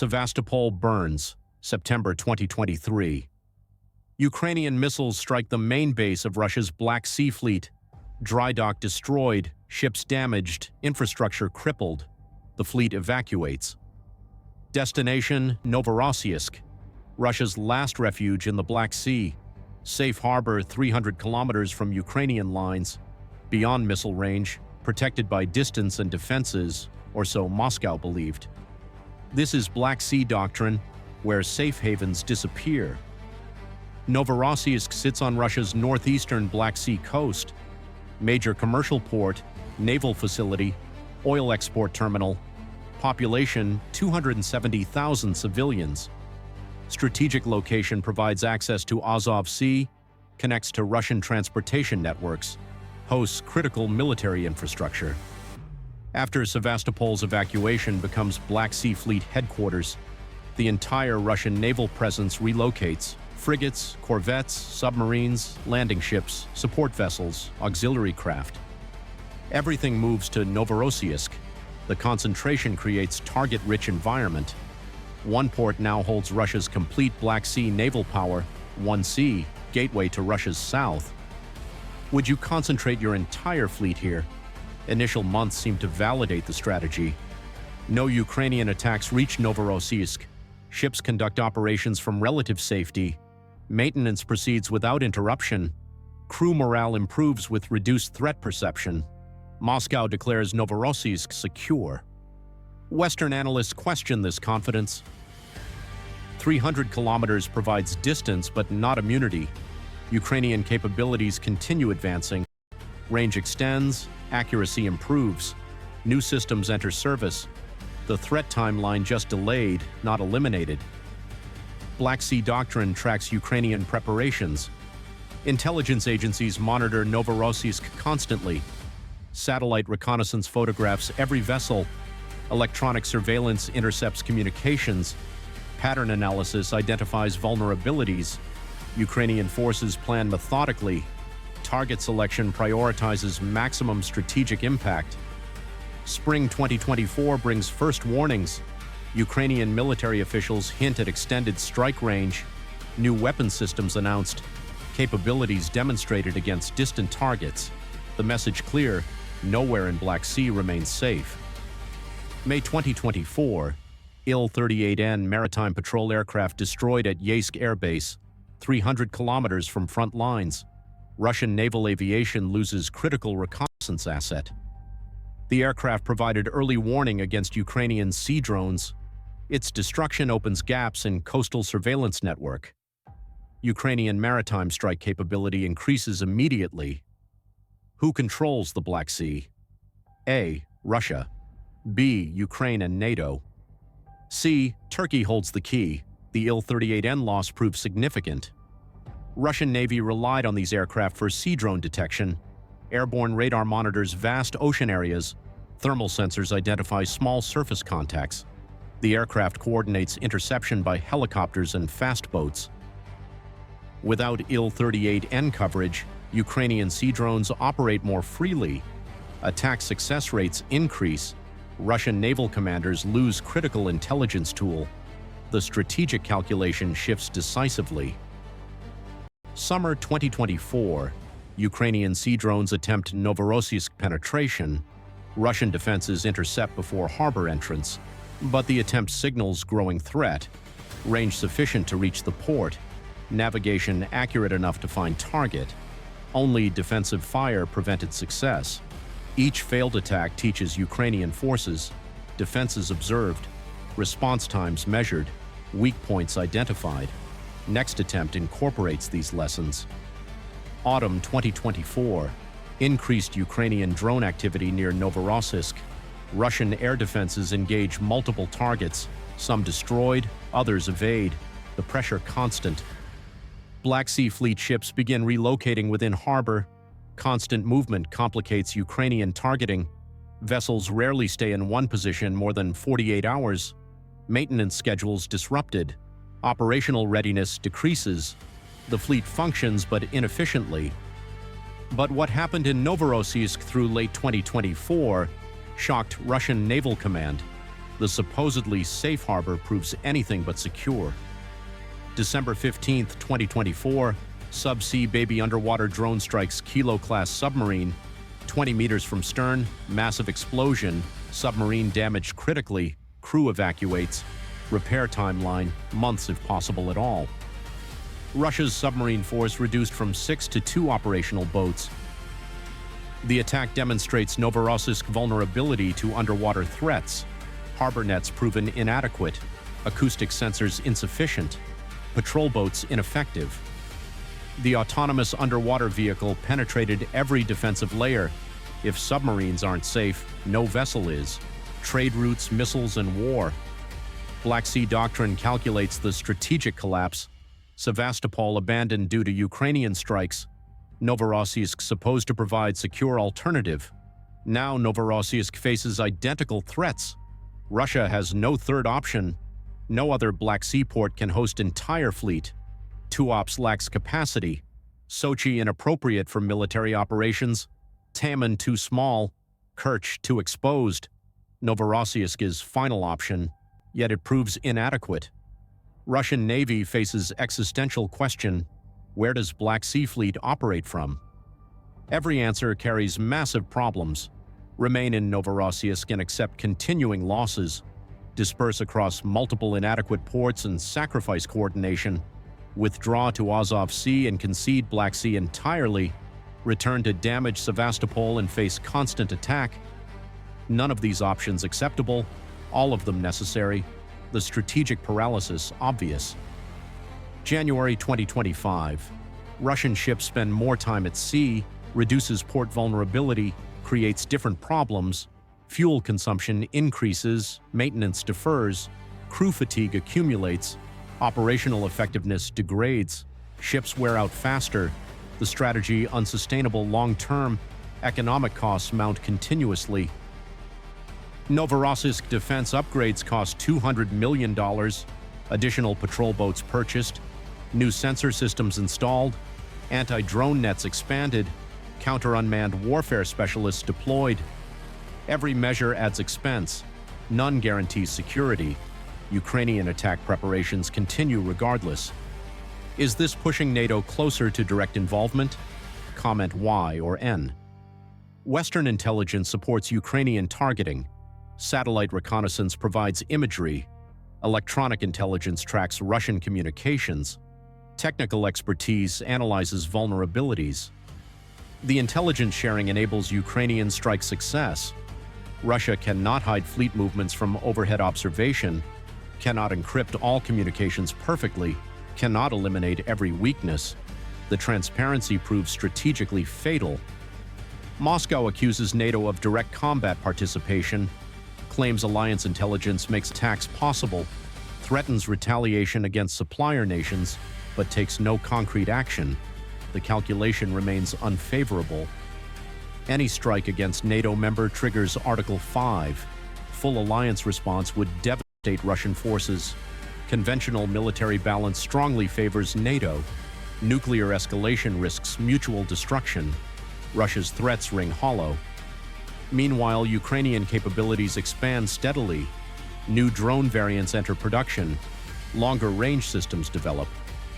Sevastopol burns, September 2023. Ukrainian missiles strike the main base of Russia's Black Sea fleet. Dry dock destroyed, ships damaged, infrastructure crippled. The fleet evacuates. Destination: Novorossiysk, Russia's last refuge in the Black Sea. Safe harbor 300 kilometers from Ukrainian lines, beyond missile range, protected by distance and defenses, or so Moscow believed. This is Sea Doctrine, where safe havens disappear. Novorossiysk sits on Russia's northeastern Black Sea coast. Major commercial port, naval facility, oil export terminal. Population 270,000 civilians. Strategic location provides access to Azov Sea, connects to Russian transportation networks, hosts critical military infrastructure. After Sevastopol's evacuation becomes Black Sea Fleet headquarters, the entire Russian naval presence relocates. Frigates, corvettes, submarines, landing ships, support vessels, auxiliary craft. Everything moves to Novorossiysk. The concentration creates target-rich environment. One port now holds Russia's complete Black Sea naval power, 1C, gateway to Russia's south. Would you concentrate your entire fleet here? Initial months seem to validate the strategy. No Ukrainian attacks reach Novorossiysk. Ships conduct operations from relative safety. Maintenance proceeds without interruption. Crew morale improves with reduced threat perception. Moscow declares Novorossiysk secure. Western analysts question this confidence. 300 kilometers provides distance but not immunity. Ukrainian capabilities continue advancing. Range extends, accuracy improves. New systems enter service. The threat timeline just delayed, not eliminated. Sea Doctrine tracks Ukrainian preparations. Intelligence agencies monitor Novorossiysk constantly. Satellite reconnaissance photographs every vessel. Electronic surveillance intercepts communications. Pattern analysis identifies vulnerabilities. Ukrainian forces plan methodically. Target selection prioritizes maximum strategic impact. Spring 2024 brings first warnings. Ukrainian military officials hint at extended strike range. New weapon systems announced. Capabilities demonstrated against distant targets. The message clear: nowhere in Black Sea remains safe. May 2024, Il-38N maritime patrol aircraft destroyed at Yeysk Air Base, 300 kilometers from front lines. Russian naval aviation loses critical reconnaissance asset. The aircraft provided early warning against Ukrainian sea drones. Its destruction opens gaps in coastal surveillance network. Ukrainian maritime strike capability increases immediately. Who controls the Black Sea? A. Russia. B. Ukraine and NATO. C. Turkey holds the key. The Il-38N loss proved significant. Russian Navy relied on these aircraft for sea drone detection. Airborne radar monitors vast ocean areas. Thermal sensors identify small surface contacts. The aircraft coordinates interception by helicopters and fast boats. Without Il-38N coverage, Ukrainian sea drones operate more freely. Attack success rates increase. Russian naval commanders lose critical intelligence tool. The strategic calculation shifts decisively. Summer 2024, Ukrainian sea drones attempt Novorossiysk penetration. Russian defenses intercept before harbor entrance, but the attempt signals growing threat. Range sufficient to reach the port. Navigation accurate enough to find target. Only defensive fire prevented success. Each failed attack teaches Ukrainian forces. Defenses observed. Response times measured. Weak points identified. Next attempt incorporates these lessons. Autumn 2024. Increased Ukrainian drone activity near Novorossiysk. Russian air defenses engage multiple targets. Some destroyed, others evade. The pressure constant. Black Sea Fleet ships begin relocating within harbor. Constant movement complicates Ukrainian targeting. Vessels rarely stay in one position more than 48 hours. Maintenance schedules disrupted. Operational readiness decreases. The fleet functions but inefficiently. But what happened in Novorossiysk through late 2024 shocked Russian Naval Command. The supposedly safe harbor proves anything but secure. December 15, 2024, subsea baby underwater drone strikes Kilo-class submarine. 20 meters from stern, massive explosion, submarine damaged critically, crew evacuates. Repair timeline, months if possible at all. Russia's submarine force reduced from 6 to 2 operational boats. The attack demonstrates Novorossiysk vulnerability to underwater threats. Harbor nets proven inadequate, acoustic sensors insufficient, patrol boats ineffective. The autonomous underwater vehicle penetrated every defensive layer. If submarines aren't safe, no vessel is. Trade routes, missiles, and war. Sea Doctrine calculates the strategic collapse. Sevastopol abandoned due to Ukrainian strikes. Novorossiysk supposed to provide secure alternative. Now Novorossiysk faces identical threats. Russia has no third option. No other Black Sea port can host entire fleet. Tuops lacks capacity. Sochi inappropriate for military operations. Taman too small. Kerch too exposed. Novorossiysk is final option, yet it proves inadequate. Russian Navy faces existential question: where does Black Sea Fleet operate from? Every answer carries massive problems. Remain in Novorossiysk and accept continuing losses. Disperse across multiple inadequate ports and sacrifice coordination. Withdraw to Azov Sea and concede Black Sea entirely. Return to damaged Sevastopol and face constant attack. None of these options acceptable, all of them necessary. The strategic paralysis obvious. January 2025. Russian ships spend more time at sea, reduces port vulnerability, creates different problems. Fuel consumption increases, maintenance defers, crew fatigue accumulates, operational effectiveness degrades, ships wear out faster, the strategy unsustainable long-term, economic costs mount continuously. Novorossiysk defense upgrades cost $200 million, additional patrol boats purchased, new sensor systems installed, anti-drone nets expanded, counter-unmanned warfare specialists deployed. Every measure adds expense. None guarantees security. Ukrainian attack preparations continue regardless. Is this pushing NATO closer to direct involvement? Comment Y or N. Western intelligence supports Ukrainian targeting. Satellite reconnaissance provides imagery. Electronic intelligence tracks Russian communications. Technical expertise analyzes vulnerabilities. The intelligence sharing enables Ukrainian strike success. Russia cannot hide fleet movements from overhead observation, cannot encrypt all communications perfectly, cannot eliminate every weakness. The transparency proves strategically fatal. Moscow accuses NATO of direct combat participation, claims alliance intelligence makes attacks possible, threatens retaliation against supplier nations, but takes no concrete action. The calculation remains unfavorable. Any strike against NATO member triggers Article 5. Full alliance response would devastate Russian forces. Conventional military balance strongly favors NATO. Nuclear escalation risks mutual destruction. Russia's threats ring hollow. Meanwhile, Ukrainian capabilities expand steadily. New drone variants enter production. Longer-range systems develop.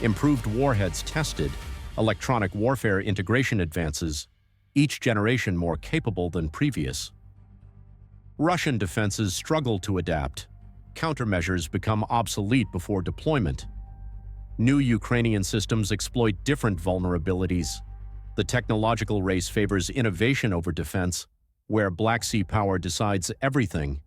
Improved warheads tested. Electronic warfare integration advances, each generation more capable than previous. Russian defenses struggle to adapt. Countermeasures become obsolete before deployment. New Ukrainian systems exploit different vulnerabilities. The technological race favors innovation over defense, where Black Sea power decides everything.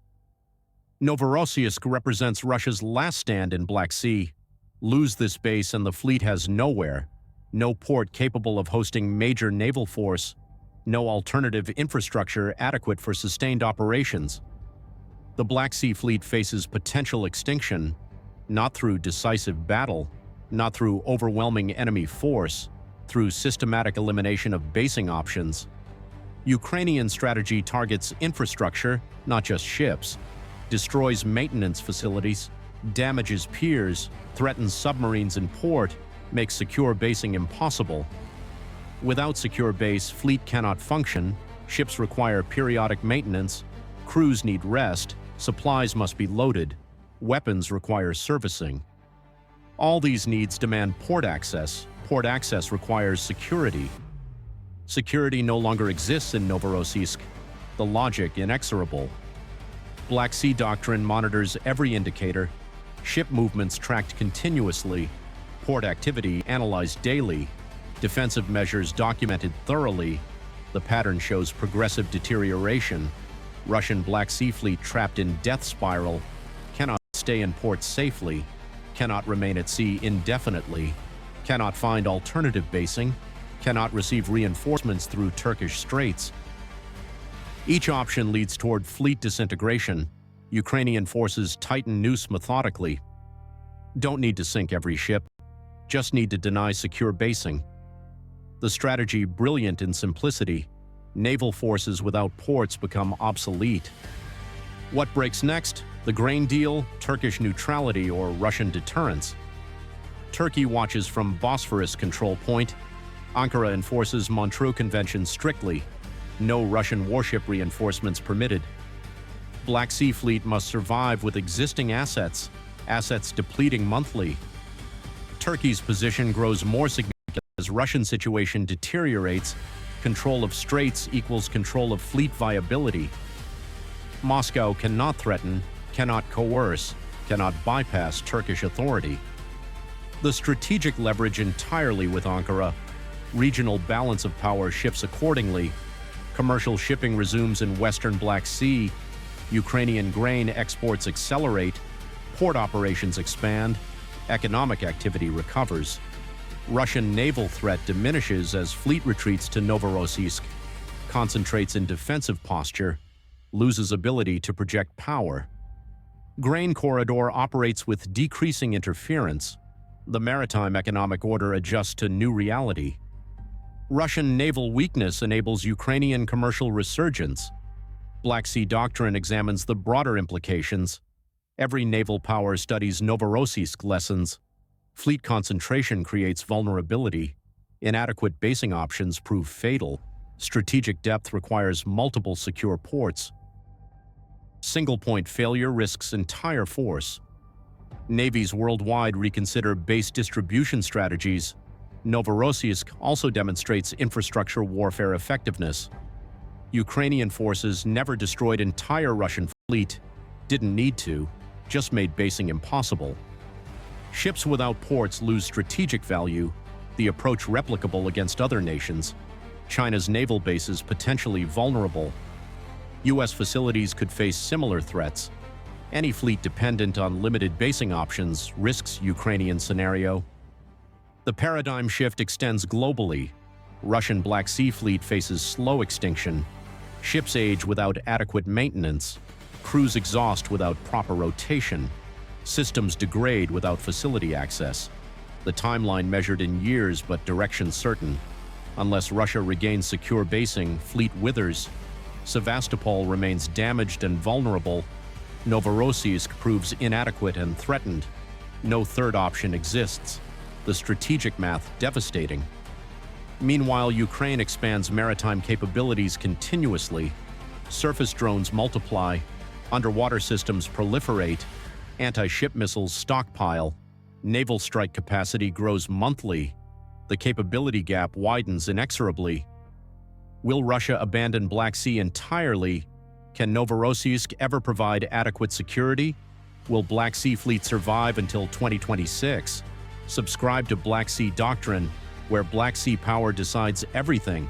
Novorossiysk represents Russia's last stand in Black Sea. Lose this base and the fleet has nowhere. No port capable of hosting major naval force. No alternative infrastructure adequate for sustained operations. The Black Sea Fleet faces potential extinction, not through decisive battle, not through overwhelming enemy force, through systematic elimination of basing options. Ukrainian strategy targets infrastructure, not just ships, destroys maintenance facilities, damages piers, threatens submarines in port, makes secure basing impossible. Without secure base, fleet cannot function, ships require periodic maintenance, crews need rest, Supplies must be loaded. Weapons require servicing. All these needs demand port access. Port access requires security. Security no longer exists in Novorossiysk. The logic inexorable. BlackSea Doctrine monitors every indicator. Ship movements tracked continuously. Port activity analyzed daily. Defensive measures documented thoroughly. The pattern shows progressive deterioration. Russian Black Sea Fleet trapped in death spiral. Cannot stay in port safely. Cannot remain at sea indefinitely. Cannot find alternative basing. Cannot receive reinforcements through Turkish straits. Each option leads toward fleet disintegration. Ukrainian forces tighten noose methodically. Don't need to sink every ship. Just need to deny secure basing. The strategy brilliant in simplicity. Naval forces without ports become obsolete. What breaks next? The grain deal, Turkish neutrality, or Russian deterrence? Turkey watches from Bosphorus control point. Ankara enforces Montreux Convention strictly. No Russian warship reinforcements permitted. Black Sea Fleet must survive with existing assets depleting monthly. Turkey's position grows more significant as Russian situation deteriorates. Control of straits equals control of fleet viability. Moscow cannot threaten, cannot coerce, cannot bypass Turkish authority. The strategic leverage entirely with Ankara. Regional balance of power shifts accordingly. Commercial shipping resumes in Western Black Sea. Ukrainian grain exports accelerate. Port operations expand. Economic activity recovers. Russian naval threat diminishes as fleet retreats to Novorossiysk, concentrates in defensive posture, loses ability to project power. Grain corridor operates with decreasing interference. The maritime economic order adjusts to new reality. Russian naval weakness enables Ukrainian commercial resurgence. Black Sea Doctrine examines the broader implications. Every naval power studies Novorossiysk lessons. Fleet concentration creates vulnerability. Inadequate basing options prove fatal. Strategic depth requires multiple secure ports. Single-point failure risks entire force. Navies worldwide reconsider base distribution strategies. Novorossiysk also demonstrates infrastructure warfare effectiveness. Ukrainian forces never destroyed entire Russian fleet. Didn't need to, just made basing impossible. Ships without ports lose strategic value, the approach replicable against other nations. China's naval bases potentially vulnerable. U.S. facilities could face similar threats. Any fleet dependent on limited basing options risks Ukrainian scenario. The paradigm shift extends globally. Russian Black Sea Fleet faces slow extinction. Ships age without adequate maintenance. Crews exhaust without proper rotation. Systems degrade without facility access. The timeline measured in years but direction certain. Unless Russia regains secure basing, fleet withers. Sevastopol remains damaged and vulnerable. Novorossiysk proves inadequate and threatened. No third option exists. The strategic math devastating. Meanwhile, Ukraine expands maritime capabilities continuously. Surface drones multiply. Underwater systems proliferate. Anti-ship missiles stockpile. Naval strike capacity grows monthly. The capability gap widens inexorably. Will Russia abandon Black Sea entirely? Can Novorossiysk ever provide adequate security? Will Black Sea Fleet survive until 2026? Subscribe to Black Sea Doctrine, where Black Sea power decides everything.